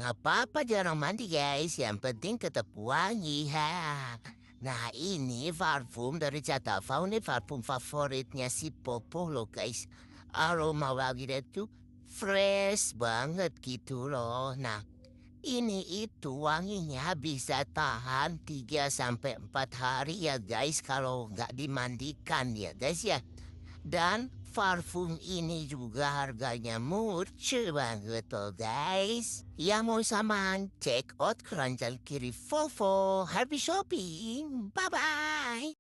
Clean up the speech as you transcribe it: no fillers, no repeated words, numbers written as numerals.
nggak apa-apa jarang mandi guys, yang penting tetap wangi ha. Nah ini parfum dari Cataval, ini parfum favoritnya si Popo loh guys. Aroma wanginya tuh fresh banget gitu loh. Nah ini itu wanginya bisa tahan 3 sampai 4 hari ya guys kalau nggak dimandikan ya guys ya. Dan parfum ini juga harganya murah banget loh guys. Yang mau samahan check out keranjang kiri Vovo. Happy shopping. Bye-bye.